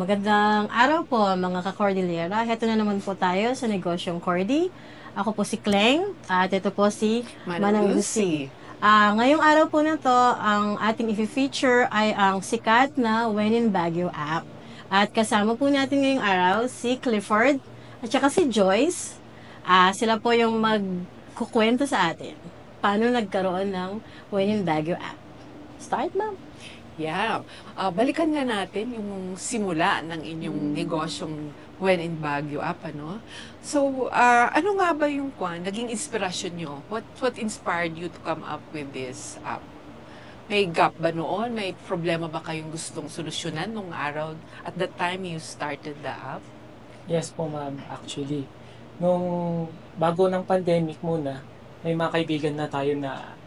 Magandang araw po mga ka-Cordillera. Heto na naman po tayo sa Negosyong Cordy. Ako po si Kleng at ito po si Manang Lucy. Ngayong araw po na to, ang ating i-feature ay ang sikat na When in Baguio app. At kasama po natin ngayong araw si Clifford at saka si Joyce. Sila po yung magkukwento sa atin paano nagkaroon ng When in Baguio app. Start, ma'am. Yeah. Balikan nga natin yung simula ng inyong negosyong When in Baguio app, ano? So, ano nga ba yung naging inspirasyon nyo? What inspired you to come up with this app? May gap ba noon? May problema ba kayong gustong solusyonan nung araw at the time you started the app? Yes po, ma'am. Actually, nung bago ng pandemic muna, may mga kaibigan na tayo na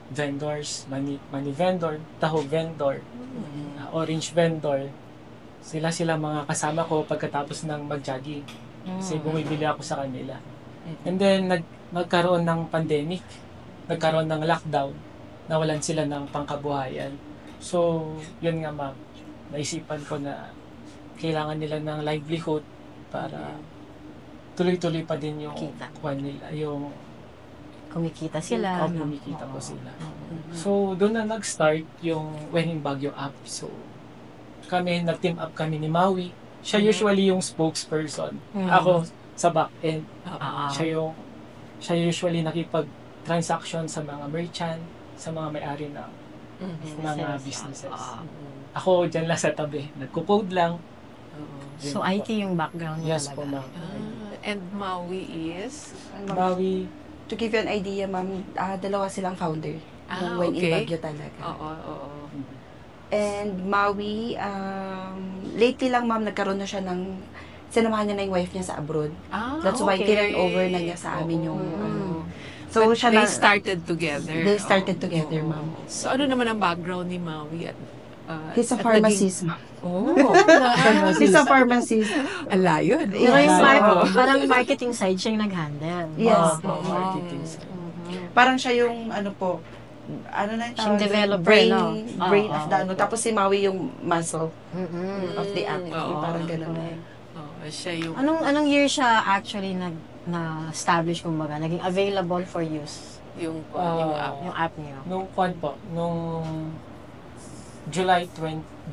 vendors, money vendor, taho vendor, orange vendor. Sila mga kasama ko pagkatapos ng mag-jogging. Kasi bumibili ako sa kanila. And then, nagkaroon ng pandemic, nagkaroon ng lockdown, nawalan sila ng pangkabuhayan. So, yun nga ma'am, naisipan ko na kailangan nila ng livelihood para tuloy-tuloy pa din yung kwan nila, yung Kumikita sila. Kumikita po sila. So, doon na nag-start yung When in Baguio app. So, nag-team up kami ni Maui. Siya usually yung spokesperson. Ako sa back-end. Siya usually nakipag-transaction sa mga merchant, sa mga may-ari ng mga businesses. Ako dyan lang sa tabi. Nagko-code lang. So, IT yung background niya yes talaga. po, ma'am. And Maui is? Maui, To give you an idea, ma'am, dalawa silang founder ng When in Baguio talaga. Oo. And Maui, lately lang, ma'am, nagkaroon na siya ng, sinamahan niya na yung wife niya sa abroad. That's why turn over na niya sa amin yung, so, siya they started together. They started together, ma'am. So, ano naman ang background ni Maui? He's a pharmacist, ma'am. He's a pharmacist. Alayo. Pero yung parang marketing side siya yung nag-handle. Yes. marketing side. Parang siya yung, ano na yung Siyang developer, brain of the Tapos si Maui yung muscle of the app. Parang ganun. Siya yung... Anong year siya actually na-establish, kumbaga, naging available for use? Yung app. Yung app niyo. Nung nung July 8,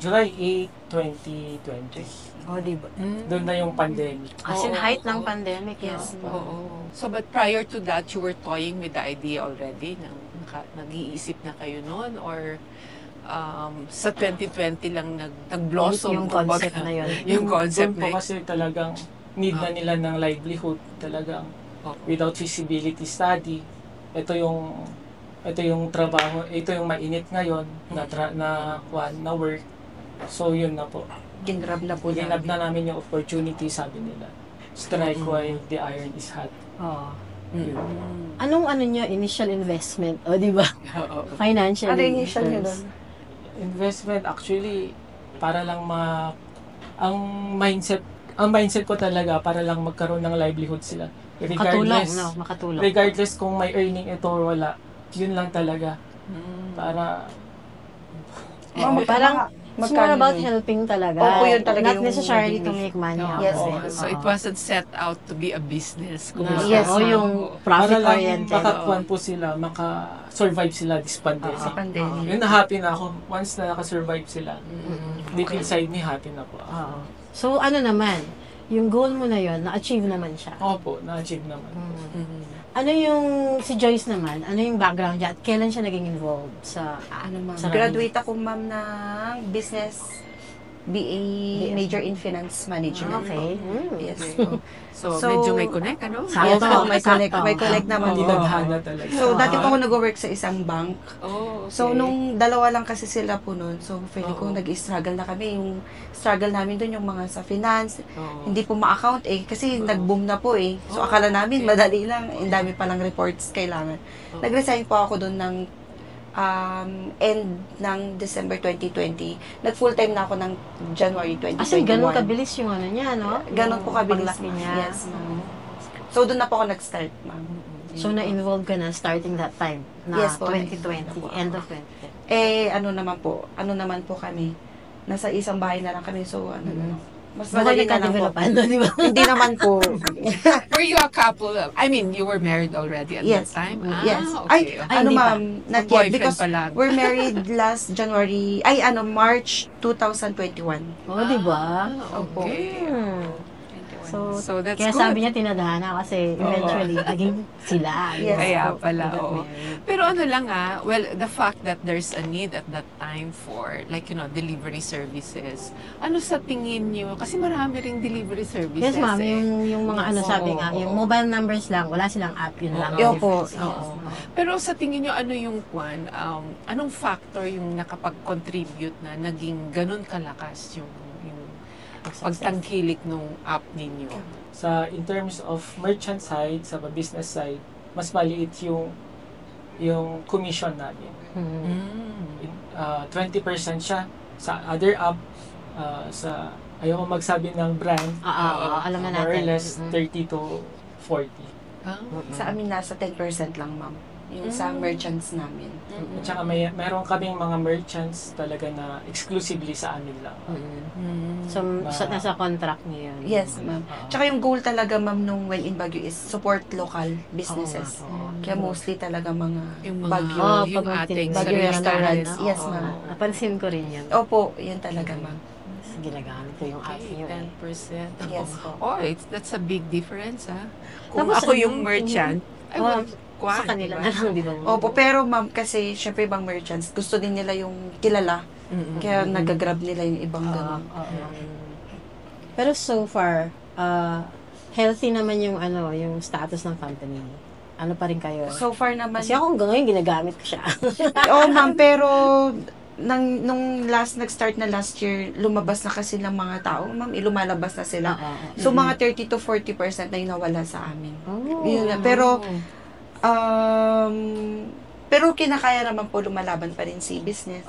2020. Oh, di ba? Doon na yung pandemic. As in height ng pandemic, yes. So, but prior to that, you were toying with the idea already? Nag-iisip na kayo noon? Or sa 2020 lang nag-blossom? Yung concept na yun. Yung concept doon po na kasi talagang need na nila ng livelihood. Talagang without feasibility study, ito yung trabaho, ito yung mainit ngayon na work. So yun na po. Ginrab na po Ginrab na namin yung opportunity, sabi nila. Strike while the iron is hot. Oo. Anong niyo, initial investment? O, di ba? Financial Ano yung initial nyo doon? Investment, actually, para lang ang mindset ko talaga, para lang magkaroon ng livelihood sila. Makatulong. Regardless kung may earning ito or wala, yun lang talaga. Para parang it's more about helping talaga. Opo, yun talaga Not yung necessarily to make money. Yes, so it wasn't set out to be a business. Yes, yung para lang profit-oriented. makakuan po sila, maka-survive sila this pandemic. Sa pandemic. Yun na happy na ako. Once na naka-survive sila, deep inside me, happy na po ako. So, naman, yung goal mo na yun, na-achieve naman siya. Opo, na-achieve naman. Ano yung, si Joyce naman, ano yung background niya at kailan siya naging involved sa, ma'am? sa Graduate ako, ma'am, ng business BA major in finance management. Okay. Yes. So, medyo may connect, ano? Yes, may connect naman. Hindi naghana talaga. So, dati po ako nag-work sa isang bank. Okay. So, nung dalawa lang kasi sila po nun, so, feeling ko nag-struggle na kami. Yung struggle namin dun, yung mga sa finance, hindi po ma-account kasi nag-boom na po So, akala namin, madali lang. Ang dami palang reports kailangan. Nag-resign po ako dun ng end ng December 2020. Nag-full-time na ako ng January 2021. As in, ganun kabilis yung niya, no? Ganun po kabilis. Paglaki niya. Yes, ma'am. So, doon na po ako nag-start, ma'am. So, na-involved ka na starting that time? Na Yes po. 2020, end of 2020. Ano naman po kami, nasa isang bahay na lang kami, so Mas Baka madali na lang po. nagka-developan, di ba? Hindi naman po. Were you a couple? I mean, you were married already at Yes. that time? Yes. Okay. Ay, Ano hindi pa. ma'am, not yet. Boyfriend Because pa lang. we're married last January, March 2021. Oo, di ba? Opo. Okay. So, that's kaya good. sabi niya tinadhana kasi eventually naging sila. Yes. Kaya po, pala, got oo. married. Pero ano lang well, the fact that there's a need at that time for, like, delivery services, ano sa tingin niyo? Kasi marami ring delivery services. Yes, ma'am. eh. Yung mga ano sabi nga, yung mobile numbers lang, wala silang app, yun lang. Yo po. Oo. Pero sa tingin niyo, ano yung anong factor yung nakapag-contribute na naging ganun kalakas yung pagtangkilik nung app ninyo? In terms of merchant side, sa business side, mas maliit yung commission namin. Mm. 20% siya. Sa other app, ayaw ko magsabi ng brand, Alam na natin. more or less Mm. 30 to 40. Sa amin nasa 10% lang ma'am. Yung sa merchants namin. At saka meron kaming mga merchants talaga na exclusively sa amin lang. So, nasa contract niyo yun. Yes, ma'am. Tsaka yung goal talaga ma'am nung When in Baguio is support local businesses. Oo. Kaya mostly talaga mga Yung mga, Baguio. yung pag ating Baguio sariling restaurants. tahanan. Yes, Oo. ma'am. Napansin ko rin yan. Opo, yan talaga ma'am. Ginagamit ko yung app Okay, niyo. 10%. Yes po. Oh, that's a big difference, ha? Kung Tapos, ako yung merchant, I Oh, will kwan, Sa kanila diba? na lang, di ba? Opo, pero ma'am, kasi syempre ibang merchants, gusto din nila yung kilala. Kaya nagagrab nila yung ibang ganun. Pero so far, healthy naman yung yung status ng company. Ano pa rin kayo? So far naman, Kasi ako hanggang ngayon ginagamit ko siya. oo ma'am, pero nung nag-start na last year, lumabas na kasi ng mga tao, ma'am, lumalabas na sila. So, mga 30 to 40% na yung nawala sa amin. Oh. Yun na. Pero kinakaya naman po lumalaban pa rin si business.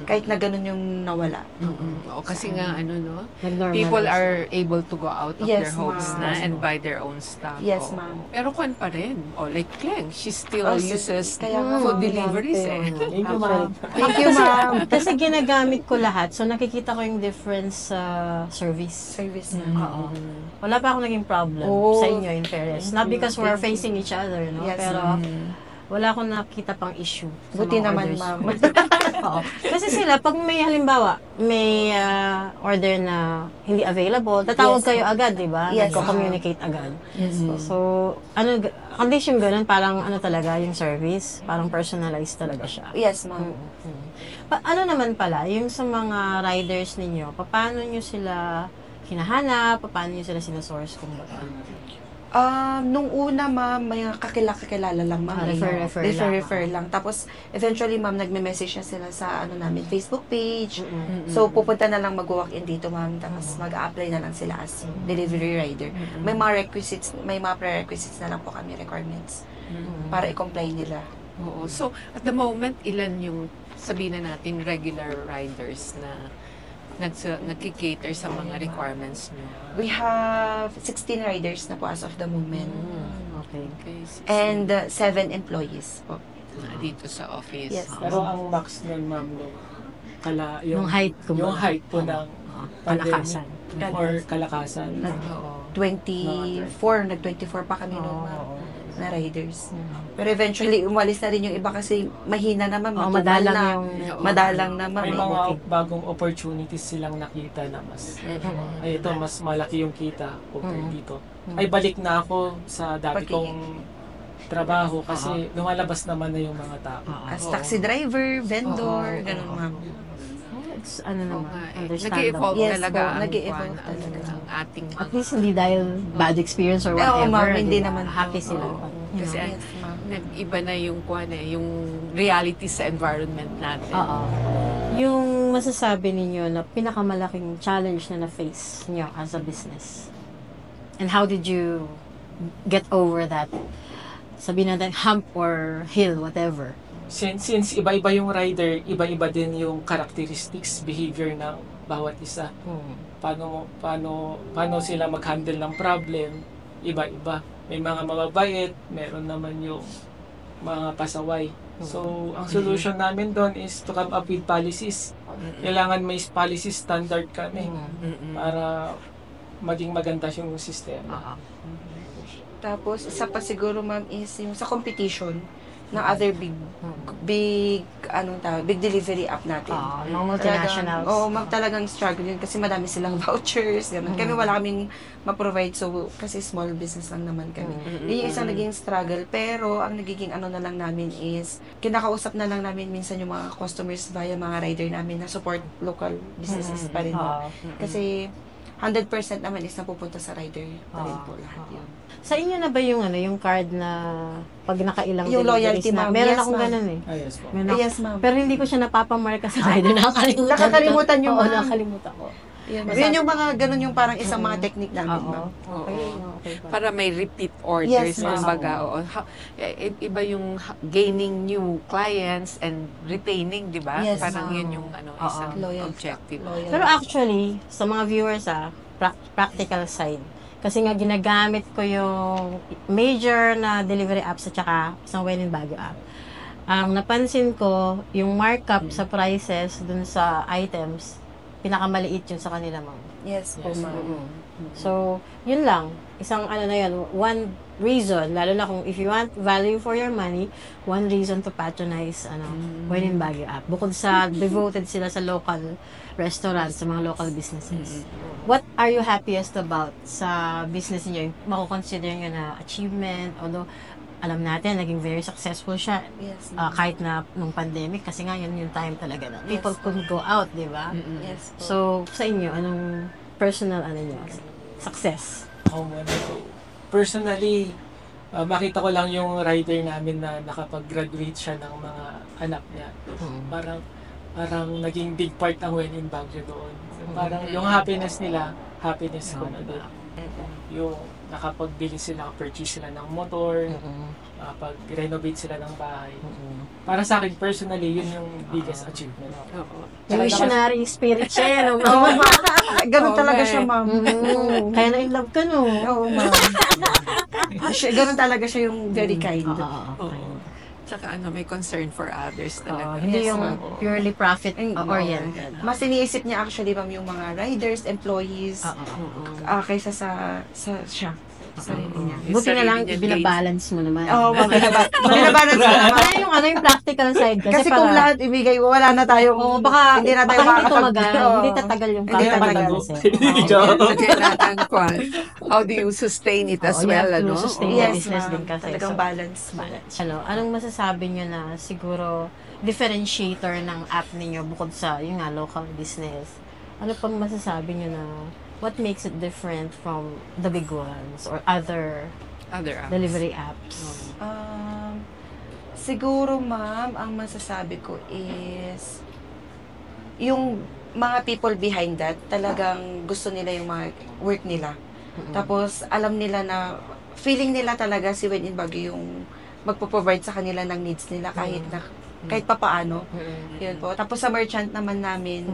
Kahit na ganun yung nawala. Oo, kasi nga, Nag-normal people na siya. are able to go out of Yes, their homes ma'am. na and buy their own stuff. Yes, Oo. ma'am. Pero kwan pa rin. Like Kleng, she still Oh, uses kaya nga, food ma'am, deliveries eh. Thank you, ma'am. Thank you, ma'am. Kasi ginagamit ko lahat, so nakikita ko yung difference sa service. Service na. Oo. Wala pa akong naging problem Oh. sa inyo in fairness. Not because we're facing each other, no? Yes, Pero wala akong nakita pang issue sa Buti mga naman, orders. ma'am. Oo. Kasi sila, pag may halimbawa, may order na hindi available, tatawag Yes. kayo agad, di ba? Yes. Nagko-communicate agad. Yes, po. So, at least yung ganun, parang talaga, yung service, parang personalized talaga siya. Yes, ma'am. Ano naman pala, yung sa mga riders ninyo, paano nyo sila hinahanap, paano nyo sila sinasource, kumbaga? Nung una, ma'am, may kakilala lang, ma'am. Refer lang. Tapos, eventually, ma'am, nagme-message na sila sa, namin, Facebook page. So, pupunta na lang mag-walk-in dito, ma'am. Tapos, mag-a-apply na lang sila as delivery rider. May mga prerequisites na lang po kami, requirements, para i-comply nila. Oo. So, at the moment, ilan yung sabihin na natin regular riders na nagki-cater sa mga requirements nyo? We have 16 riders na po as of the moment. Okay. Okay. And 7 employees po. Dito sa office. Yes. Pero ang max nun, ma'am, Yung height, kumbaga. yung height po ng Palakasan. pandemic or kalakasan. Oo. 24, nag-24 pa kami noon, ma'am, na riders. Pero eventually, umalis na rin yung iba kasi mahina naman, Oo, matumal madalang na. yung... Madalang naman. May eh. mga bagong opportunities silang nakita na ay ito, mas malaki yung kita compared dito. Ay, balik na ako sa dati kong trabaho kasi lumalabas naman na yung mga tao. As taxi driver, vendor, ganun, ma'am. It's, Oo naman, nga eh. understandable. Nag-evolve Yes talaga po, ang nag-e-evolve kwan, talaga. ang ating At least hindi dahil bad experience or Oo, whatever. ma'am, hindi diba? naman. Happy sila. Oo. You Kasi know? Yes, ma'am. nag-iba na yung kwan yung reality sa environment natin. Oo. Yung masasabi ninyo na pinakamalaking challenge na na-face niyo as a business. And how did you get over that? Sabihin natin hump or hill, whatever. Since iba-iba yung rider, iba-iba din yung characteristics, behavior ng bawat isa. Paano sila mag-handle ng problem, iba-iba. May mga mababait, meron naman yung mga pasaway. So, ang solution namin doon is to come up with policies. Kailangan may policy standard kami para maging maganda yung sistema. Tapos, isa pa siguro, ma'am, is yung sa competition ng other big delivery app natin. Mga multinationals. Talagang struggle yun kasi madami silang vouchers, ganun. Kami wala kaming ma-provide, so kasi small business lang naman kami. Yun yung isang naging struggle, pero ang nagiging na lang namin is, kinakausap na lang namin minsan yung mga customers via mga rider namin na support local businesses pa rin. Kasi 100% naman is napupunta sa rider pa rin po lahat yun. Sa inyo na ba yung card na pag nakailang Yung loyalty, na? ma'am. Meron Yes, akong ma'am. ganun eh. Yes po. Meron ako. Yes, ma'am. Pero hindi ko siya napapamarka sa rider. Nakakalimutan yung Oo, mga- nakakalimutan ko. Yun yung mga ganun yung parang isang mga technique namin, ma'am. Okay. Para may repeat orders, Yes, ma'am. kumbaga. Iba yung gaining new clients and retaining, di ba? Yes, Parang ma'am. yun yung isang Loyal. objective. Loyal. Pero actually, sa mga viewers practical side. Kasi nga ginagamit ko yung major na delivery apps at saka isang When in Baguio app. Ang napansin ko, yung markup sa prices dun sa items, pinakamaliit yun sa kanila, ma'am. Yes po, ma'am. So, yun lang. Isang na yun, one reason, lalo na kung if you want value for your money, one reason to patronize When in Baguio app. Bukod sa devoted sila sa local restaurants, sa mga local businesses. What are you happiest about sa business niyo? Mako-consider nyo na achievement, although alam natin, naging very successful siya. Yes, Kahit na nung pandemic, kasi nga yun yung time talaga na people Yes. couldn't go out, di ba? Yes po. So, sa inyo, anong personal niyo? Success? Ako muna. Personally, makita ko lang yung rider namin na nakapag-graduate siya ng mga anak niya. Parang naging big part ang When in Baguio doon. Parang yung happiness nila, happiness ko na din. Yung nakapagbili sila, purchase sila ng motor, pag-renovate sila ng bahay. Para sa akin, personally, yun yung biggest achievement. Yung missionary spirit siya, no? Oo, ma'am. Ganun talaga Okay. siya, ma'am. Kaya na in love ka, no? Oo, ma'am. Ganun talaga siya yung very kind. Oo. Tsaka may concern for others talaga. Hindi Yes, yung ma'am. purely profit Oo. oriented. Mas iniisip niya actually, ma'am, yung mga riders, employees, kaysa sa siya. Sarili niya. Buti na lang, Sarili niya, binabalance mo naman. Oo, ma'am. Binabalance ko naman. Kaya yung practical side. Kasi kung lahat ibigay, wala na tayong, baka hindi na tayo baka hindi makakapag- tumagal, Oo. hindi tatagal yung Hindi tatagal. Kailangan how do you sustain it as you well, have to ano? sustain Oo. the Yes, business ma'am. din kasi. Talagang So, balance. anong masasabi nyo na siguro differentiator ng app ninyo bukod sa yung local business? Ano pang masasabi nyo na what makes it different from the big ones or other Other apps. delivery apps? Siguro, ma'am, ang masasabi ko is yung mga people behind that, talagang gusto nila yung mga work nila. Tapos, alam nila na, feeling nila talaga si When in Baguio yung magpo-provide sa kanila ng needs nila kahit papaano. Yun po. Tapos sa merchant naman namin,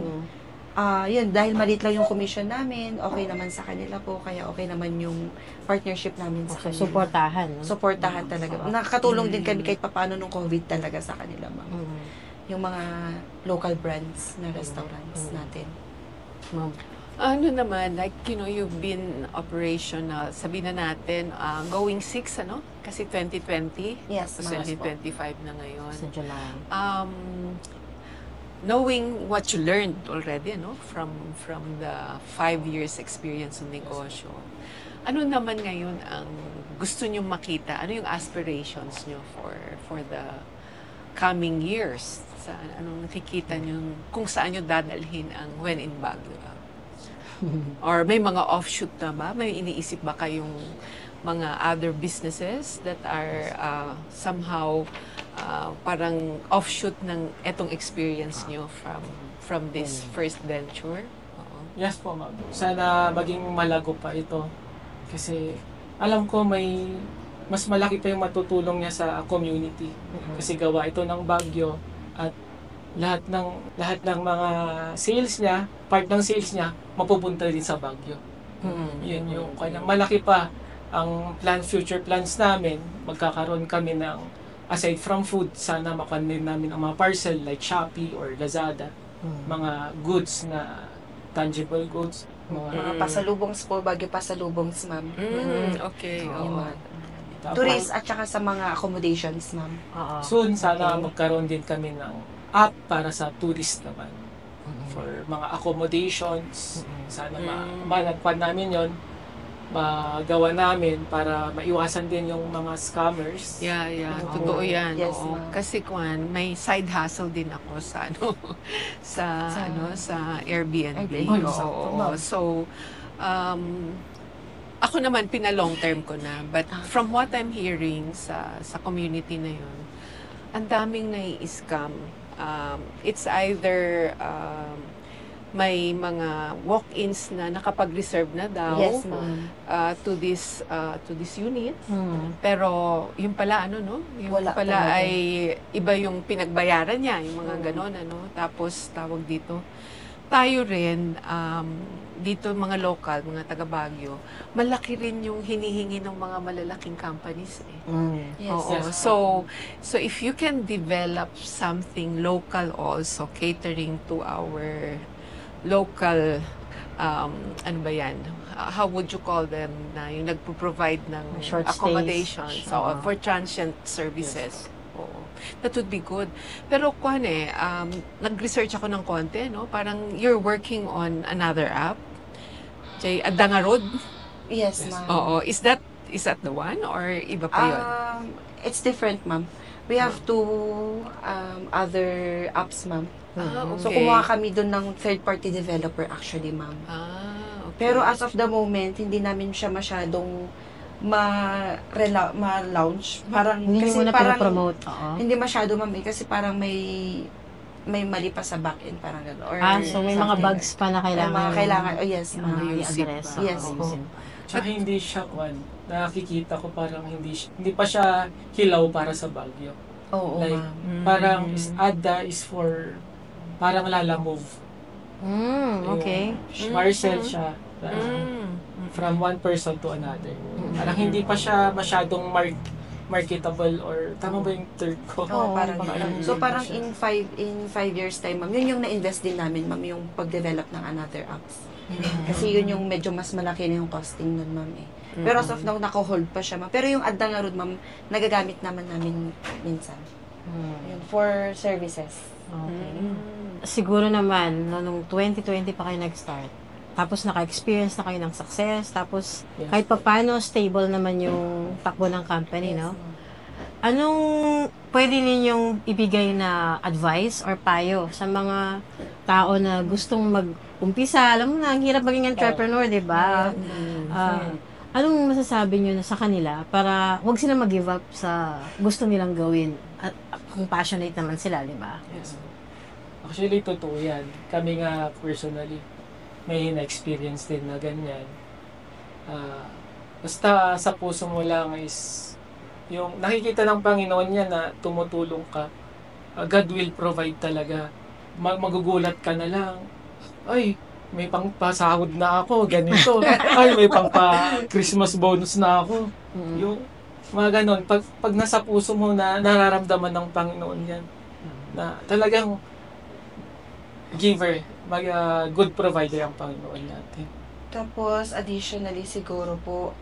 yun, dahil maliit lang yung commission namin, okay naman sa kanila po, kaya okay naman yung partnership namin sa kanila. Suportahan. No? Suportahan talaga. Nakakatulong din kami kahit papaano nung COVID talaga sa kanila, ma'am. Yung mga local brands na restaurants natin. Ma'am. Ano naman, like, you've been operational, sabihin na natin, going 6, ano? Kasi 2020, Yes, tapos ma'am. 2025 na ngayon. Sa July. Knowing what you learned already, from the 5 years experience ng negosyo, ano naman ngayon ang gusto nyo makita? Ano yung aspirations nyo for the coming years? Anong nakikita nyo, kung saan nyo dadalhin ang When in Baguio? Or may mga offshoot na ba? May iniisip ba kayong mga other businesses that are somehow parang offshoot ng etong experience nyo from this first venture? Yes po, ma'am. Sana maging malago pa ito. Kasi alam ko may mas malaki pa yung matutulong niya sa community. Kasi gawa ito ng Baguio at lahat ng mga sales niya, part ng sales niya, mapupunta din sa Baguio. Yun yung kanya. Malaki pa ang future plans namin. Magkakaroon kami ng aside from food, sana makuha din namin ang mga parcel like Shopee or Lazada. Mga goods na tangible goods. Mga pasalubongs po, bagyo pasalubongs, ma'am. Okay. Yung Oo. mga Tapos, tourist at saka sa mga accommodations, ma'am. Oo. soon, sana Okay. magkaroon din kami ng app para sa tourist naman. For mga accommodations. Sana malagpan namin yon, magawa namin para maiwasan din yung mga scammers. Yeah. Oo. Totoo yan. Yes, Oo. ma'am. Kasi may side hustle din ako sa sa Airbnb. Airbnb. Oo. So ako naman long term ko na, but from what I'm hearing sa community na yun, ang daming nai-scam. It's either may mga walk-ins na nakapag-reserve na daw Yes, ma'am. to this unit. Mm. Pero yung pala yung Wala pala talaga. ay iba yung pinagbayaran niya, yung mga ganon Tapos tawag dito, tayo rin dito mga local, mga taga Baguio, malaki rin yung hinihingi ng mga malalaking companies eh. Yes. Oo. Yes. So if you can develop something local also catering to our local ano ba yan? How would you call them na yung nagpo-provide ng Short stays. accommodations Oo. for transient services. Oo. That would be good. Pero nag-research ako ng konti, no? Parang you're working on another app. Adangarod. Yes, Yes. ma'am. Oo. Is that the one or iba pa yun? It's different, ma'am. We have two other apps, ma'am. Okay. So, kumuha kami doon ng third-party developer actually, ma'am. Okay. Pero as of the moment, hindi namin siya masyadong ma-launch. Parang, Hindi kasi mo na parang, pinapromote. Oo. hindi masyado, ma'am, kasi parang may mali pa sa back-end, parang gano'n. Or So may mga something. bugs pa na kailangan. Mga kailangan, oh yes, Yung ma'am. mga Ayusin i-address. pa. Yes, Oo, po. ayusin pa. Tsaka hindi siya nakikita ko parang hindi pa siya hilaw para sa Baguio. Oo, Like, ma'am. parang Adda is for parang Lalamove. Okay. Parcel siya Mm. from one person to another. Parang hindi pa siya masyadong marketable or tama ba yung third ko? Oo, parang parang So, hindi parang pa siya. in 5 years time, ma'am, yun yung na-invest din namin, ma'am, yung pag-develop ng another apps. Kasi yun yung medyo mas malaki na yung costing nun, ma'am, eh. Pero as of now, nako-hold pa siya, ma'am. Pero yung Adangarod, ma'am, nagagamit naman namin minsan. Yun, for services. Okay. Siguro naman, nung 2020 pa kayo nag-start, tapos naka-experience na kayo ng success, tapos Yes. kahit papano stable naman yung takbo ng company, no? Anong pwede ninyong ibigay na advice or payo sa mga tao na gustong mag-umpisa? Alam mo na, ang hirap maging entrepreneur, di ba? Anong masasabi nyo na sa kanila para wag sila mag-give up sa gusto nilang gawin at kung passionate naman sila, di ba? Yes. Actually, totoo yan. Kami nga personally, may na-experience din na ganyan. Basta sa puso mo lang is yung nakikita ng Panginoon niya na tumutulong ka. God will provide talaga. Magugulat ka na lang. Ay, may pangpasahod na ako, ganito. Ay, may pangpa-Christmas bonus na ako. Yung mga ganon. Pag nasa puso mo na nararamdaman ng Panginoon yan, na talagang giver, good provider ang Panginoon natin. Tapos, additionally, siguro po,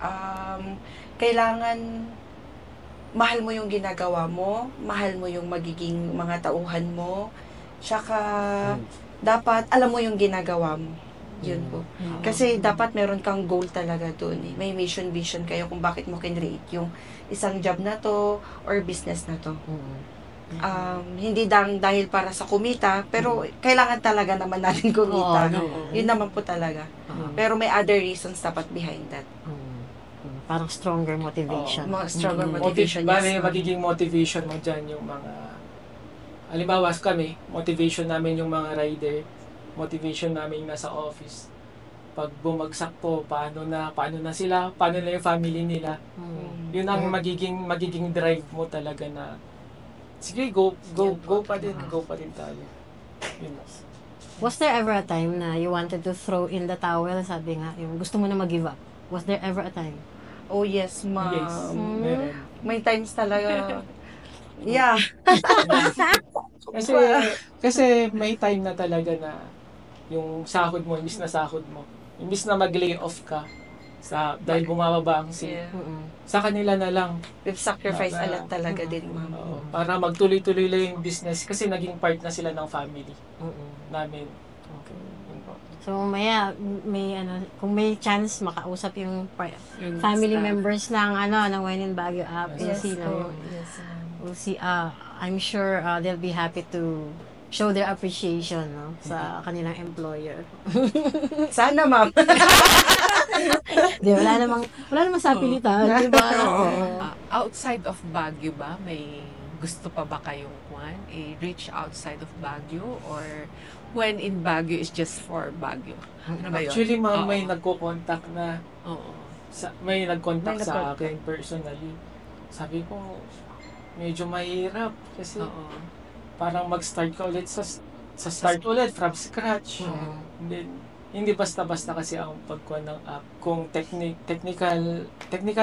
kailangan mahal mo yung ginagawa mo, mahal mo yung magiging mga tauhan mo, tsaka dapat alam mo yung ginagawa mo. Yun po. Kasi dapat meron kang goal talaga doon. Eh. May mission, vision kayo kung bakit mo kinreate yung isang job na to or business na to. Hindi dahil para sa kumita, pero kailangan talaga naman natin kumita. Yun naman po talaga. Pero may other reasons dapat behind that. Parang stronger motivation. Mga stronger motivation. Bale, Yes, ma'am. magiging motivation mo dyan yung mga, halimbawa kami, motivation namin yung mga rider, motivation namin yung nasa office. Pag bumagsak po, paano na sila, paano na yung family nila. Yun ang magiging drive mo talaga na, sige, go pa din tayo. Yun. Was there ever a time na you wanted to throw in the towel? Sabi nga, yung gusto mo na mag-give up. Was there ever a time? Oh yes, ma'am. Yes, meron. May times talaga Yeah. Kasi, kasi may time na talaga na yung sahod mo, imbis na sahod mo, imbis na mag-lay off ka, dahil bumababa ang Yeah. sa kanila na lang. We've sacrificed a lot talaga din, ma'am. Para magtuloy-tuloy lang yung business kasi naging part na sila ng family namin. Yun po. So, maya, may kung may chance makausap yung Yung family staff. members ng ng When in Baguio app, Yes. we'll see, I'm sure they'll be happy to show their appreciation sa kanilang employer. Sana, ma'am. Di, wala namang sapilitan, di ba? Outside of Baguio ba, may gusto pa ba kayong reach outside of Baguio, or when in Baguio is just for Baguio? Ano ba yun? Actually, ma'am, Oo. may nagko-contact na Oo. may nag-contact May sa nag-contact. akin personally. Sabi ko, medyo mahirap kasi Oo. parang mag-start ka ulit sa start ulit from scratch. Oo. And then, hindi basta-basta kasi ang pagkuha ng app. Kung technical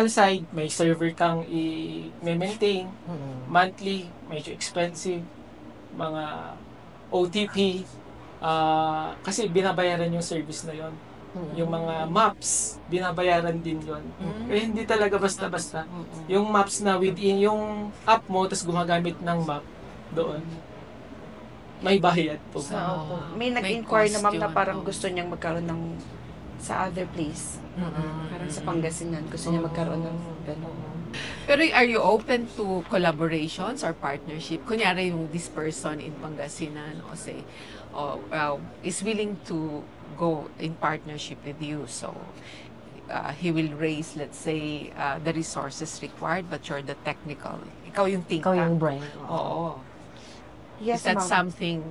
side, may server kang i-maintain, monthly, medyo expensive, mga OTP, kasi binabayaran yung service na yon. Yung mga maps, binabayaran din yon. Eh, hindi talaga basta-basta. Yung maps na within yung app mo, tapos gumagamit ng map doon, may bayad po. So, Oo. may May nag-inquire na cost ma'am na yun, parang oo. gusto niyang magkaroon ng sa other place. Parang sa Pangasinan, gusto niya magkaroon ng gano'n. Pero are you open to collaborations or partnership? Kunyari yung this person in Pangasinan, o say, is willing to go in partnership with you. So, he will raise, let's say, the resources required, but you're the technical. Ikaw yung think Ikaw yung tank. brain. Oo. Yes, Is that ma'am. something,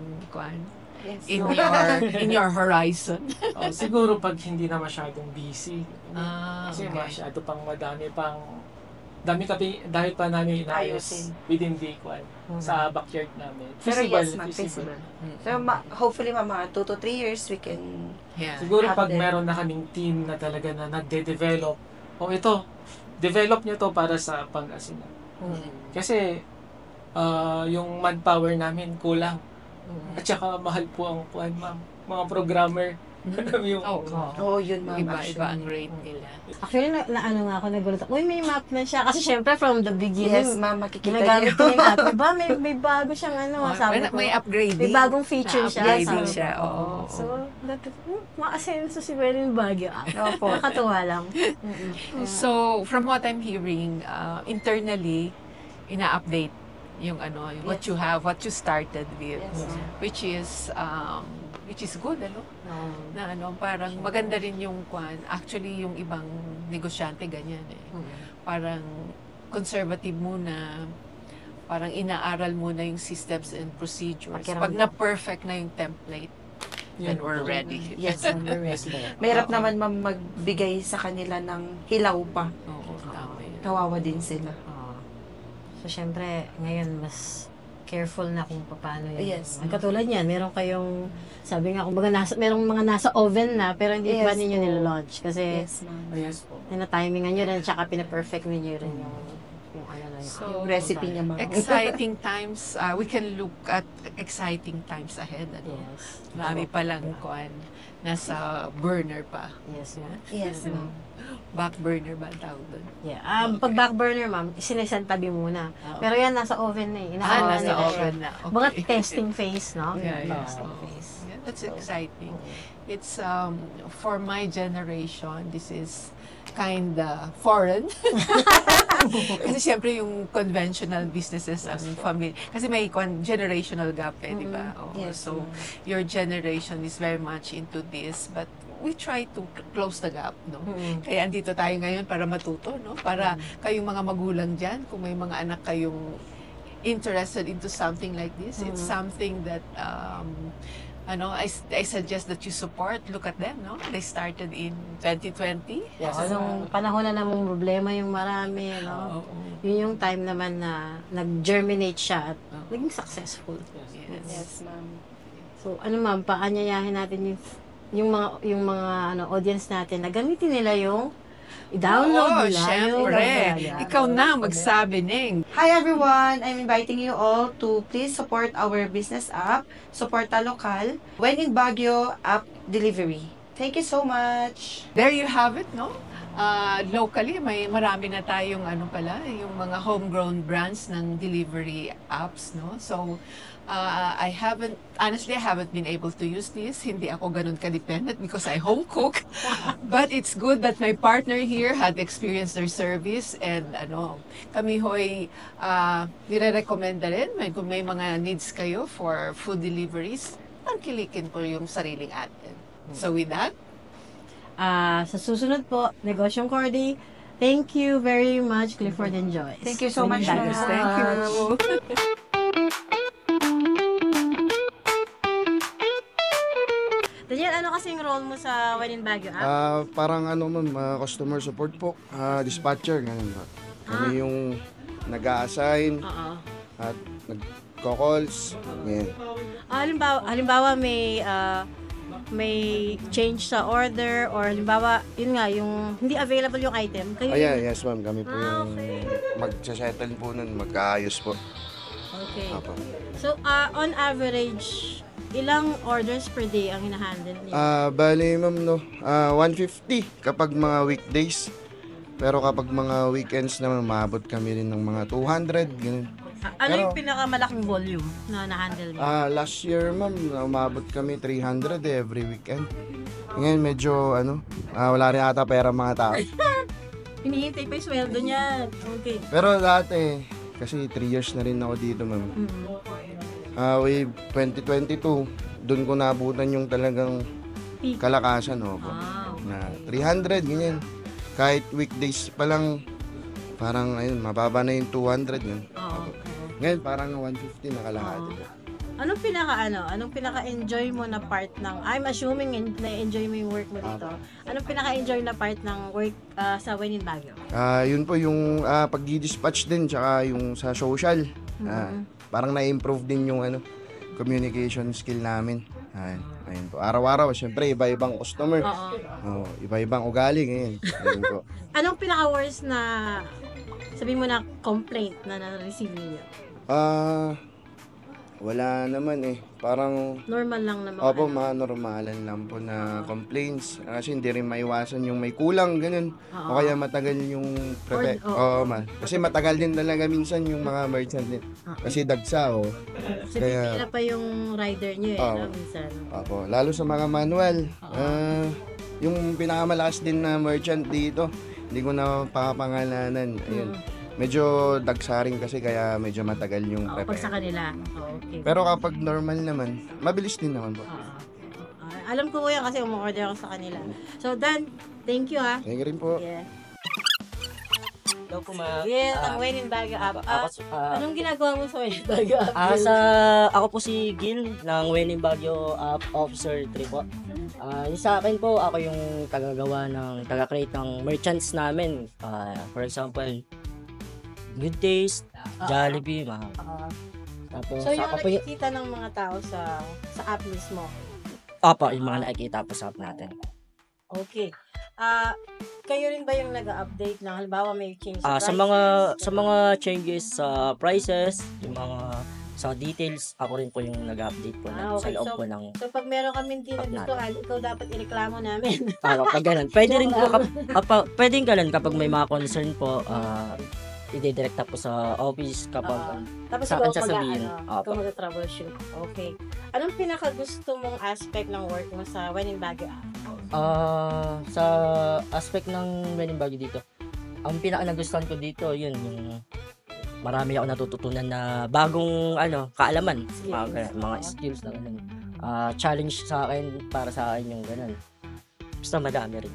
Yes, in ma'am. your horizon? Siguro pag hindi na masyadong busy. Kasi Okay. masyado pang dami pa namin inaayos Ayusin. within the sa backyard namin. Pero Feasible, yes, ma'am, feasible. So, hopefully, mga 2 to 3 years, we can... Yeah. Siguro pag Happen. meron na kaming team na talaga na nagde-develop, develop nyo to para sa Pangasinan. Kasi yung manpower namin kulang. At saka mahal po ang ma'am. Mga programmer. yung, Oo, yun, ma'am. Iba-iba ang rate nila. Actually, ako, nagulat ako. Uy, may map na siya. Kasi syempre, from the beginning, Yes, ma'am, makikita ginagamit niyo. ko yung app. Diba? May bago siyang sabi ko. May upgrading. May bagong feature siya. Na-upgrading sabi siya, ko. oo. So, makasenso si When in Baguio app. Opo. Nakatuwa lang. So, from what I'm hearing, internally, ina-update yung what you have, what you started with, Yes, ma'am. which is good, na parang maganda rin yung actually yung ibang negosyante ganyan parang conservative muna, parang inaaral muna yung systems and procedures. Pag na-perfect na yung template, then we're ready. Yes, ma'am. Mahirap naman, ma'am, magbigay sa kanila ng hilaw pa. Oo, tama yun. Kawawa din sila. So, syempre, ngayon, mas careful na kung paano yun. Yes. Ang katulad niyan, meron kayong, sabi nga, kumbaga, merong mga nasa oven na, pero hindi pa Yes, ninyo po. nilo-launch. Kasi, Yes, ma'am. Yes po. na-timingan nyo rin, tsaka pina-perfect ninyo rin yung So, Yung recipe niya, ma'am. exciting times, we can look at exciting times ahead. Yes. Marami pa lang nasa burner pa. Yes, ma'am. Yes, ma'am. Back burner ba ang tawag doon? Yeah. Pag back burner, ma'am, sinesend tabi muna. Pero yan, nasa oven na eh. Nasa nila siya. oven na. Okay. Mga testing phase, no? Yeah, yeah. Testing Oo. phase. Yeah, that's exciting. It's, for my generation, this is kinda foreign. Kasi syempre yung conventional businesses ang family. Kasi may generational gap di ba? Yes, So, your generation is very much into this, but we try to close the gap, no? Kaya andito tayo ngayon para matuto, no? Para kayong mga magulang dyan, kung may mga anak kayong interested into something like this, it's something that I suggest that you support. Look at them, no? They started in 2020. Yes. Nung panahon na namang problema yung marami, no? Yun yung time naman na nag-germinate siya at naging successful. Yes. Yes, ma'am. So, ma'am, paanyayahin natin yung mga audience natin na gamitin nila yung i-download Oo, nila. syempre. Ikaw na magsabi, Ning. Hi everyone! I'm inviting you all to please support our business app, Suporta Lokal, When in Baguio app delivery. Thank you so much! There you have it, no? Locally, marami na tayong yung mga homegrown brands ng delivery apps, no? So, I haven't been able to use this. Hindi ako ganun ka-dependent because I home cook. But it's good that my partner here had experienced their service and kami ho'y nire-recommend na rin. Kung may mga needs kayo for food deliveries, tangkilikin po yung sariling atin. So with that, sa susunod po, Negosyong Cordy, thank you very much, Clifford and Joyce. Thank you so much, Thank you. ma'am. thank you. Daniel, ano kasing role mo sa When in Baguio app? Parang ma'am, customer support po, dispatcher, ganun ba. Kami yung nag-a-assign Oo. at nagko-calls, ganyan. Halimbawa may change sa order or halimbawa, yun nga, yung hindi available yung item. Kayo Yes ma'am, kami po yung magsasettle po nun, mag-aayos po. Okay. Apo. So, on average, ilang orders per day ang hinahandle niyo? Bali ma'am, 150 kapag mga weekdays. Pero kapag mga weekends naman, maabot kami rin ng mga 200, ganun. Ano yung pero- pinakamalaking volume na nahandle niyo? Last year ma'am, umabot kami 300 every weekend. Ngayon medyo wala rin ata pera mga tao. Hinihintay pa yung sweldo niya. Okay. Pero dati, kasi 3 years na rin ako dito ma'am. Way 2022, doon ko naabutan yung talagang Peak. kalakasan po. Wow. Na 300, ganyan. Kahit weekdays pa lang, parang mababa na yung 200 yun. Oo. Ngayon parang 150 na kalahati. Anong pinaka-enjoy mo na part ng, I'm assuming na-enjoy mo yung work mo dito. Anong pinaka-enjoy na part ng work sa When in Baguio? Yun po yung pag-dispatch din, tsaka yung sa social. Parang na-improve din yung communication skill namin. Ayun po. Araw-araw, syempre, iba-ibang customer. Oo. Iba-ibang ugali, ganyan. Ayun po. Anong pinaka-worst na, sabihin mo na complaint na na-receive niyo? Wala naman Parang, Normal lang naman. opo, mga normalan lang po na complaints. Kasi hindi rin maiwasan yung may kulang, ganun. Oo. O kaya matagal yung Kasi matagal din talaga minsan yung mga merchant din. Kasi dagsa, Kasi kaya- pipila pa yung rider niyo Oo. minsan. Opo, lalo sa mga manual. Yung pinakamalakas din na merchant dito, hindi ko na papangalanan. Ayun. Medyo dagsaring kasi kaya medyo matagal yung Pag sa prepare. kanila. Okay. Pero kapag normal naman, mabilis din naman po. Alam ko yan kasi umorder ako sa kanila. So, Dan, thank you ha. Thank you rin po. Yeah. Hello po, ma'am. Yeah, ang When in Baguio app. Anong ginagawa mo sa When in Baguio app? Ako po si Gil ng When in Baguio App Officer 3 po. Yung sa akin po, ako yung taga-create ng merchants namin. For example, Good Taste, Jollibee, mga. Tapos, So, yung ako po yung, nakikita ng mga tao sa app mismo. yung mga nakikita po sa app natin. Okay. Kayo rin ba yung nag-update ng halimbawa may change Sa mga changes sa prices, yung mga sa details, ako rin po yung nag-update po sa Okay. loob po ng So, pag meron kami hindi nagustuhan, ikaw dapat ireklamo namin. kapag ganun. Pwede rin po pwedeng ganun kapag may mga concern po, i-direkta po sa office kapag Tapos sa ikaw akin sasabihin. ikaw mag-troubleshoot. Okay. Anong pinaka-gusto mong aspect ng work mo sa When in Baguio app? Sa aspect ng When in Baguio dito, ang pinaka-nagustuhan ko dito, yun, yung marami ako natututunan na bagong kaalaman, mga skills na ganun. Challenge sa akin, para sa akin yung ganun. Basta madami rin.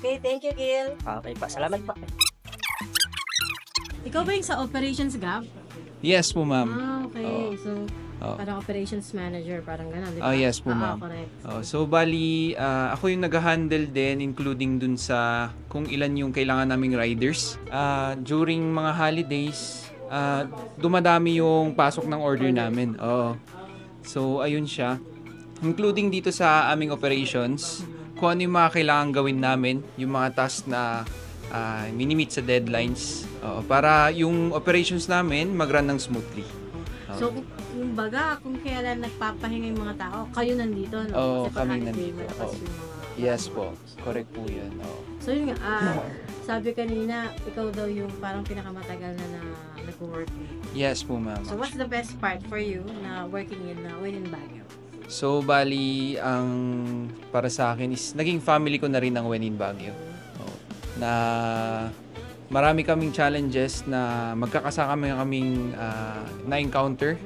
Okay, thank you, Gil. Okay pa, salamat pa. Ikaw ba yung sa Operations Gap? Yes po, ma'am. Okay. So, Oo. parang Operations Manager, parang gano'n, di ba? Yes po, ma'am. Correct. So, bali, ako yung nag-handle din, including dun sa kung ilan yung kailangan naming riders. During mga holidays, dumadami yung pasok ng order namin. So, ayun siya. Including dito sa aming operations, kung ano yung mga kailangan gawin namin, yung mga tasks na minimit sa deadlines, para yung operations namin mag-run ng smoothly. So, kung baga, kung kailan nagpapahinga yung mga tao, kayo nandito, no? Oo, Kasi kami holiday, nandito. malakas Oo. yung mga... Yes po, correct po yan. So, yun nga, sabi kanina, ikaw daw yung parang pinakamatagal na nag-work dito. Yes po, ma'am. So, what's the best part for you na working in Win in Baguio? So, bali, ang para sa akin is, naging family ko na rin ang When in Baguio. Na marami kaming challenges na magkakasama kaming na-encounter,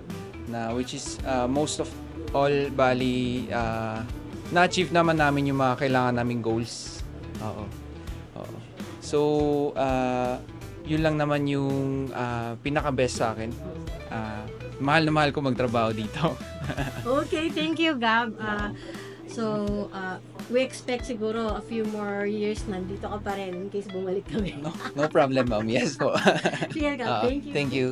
na which is most of all, bali, na-achieve naman namin yung mga kailangan naming goals. Oo. So, yun lang naman yung pinaka-best sa akin. Mahal na mahal ko magtrabaho dito. Okay, thank you, Gab. We expect siguro a few more years nandito ka pa rin in case bumalik kami. No problem, ma'am. Yes po. Sige, Gab. Thank you. Thank you.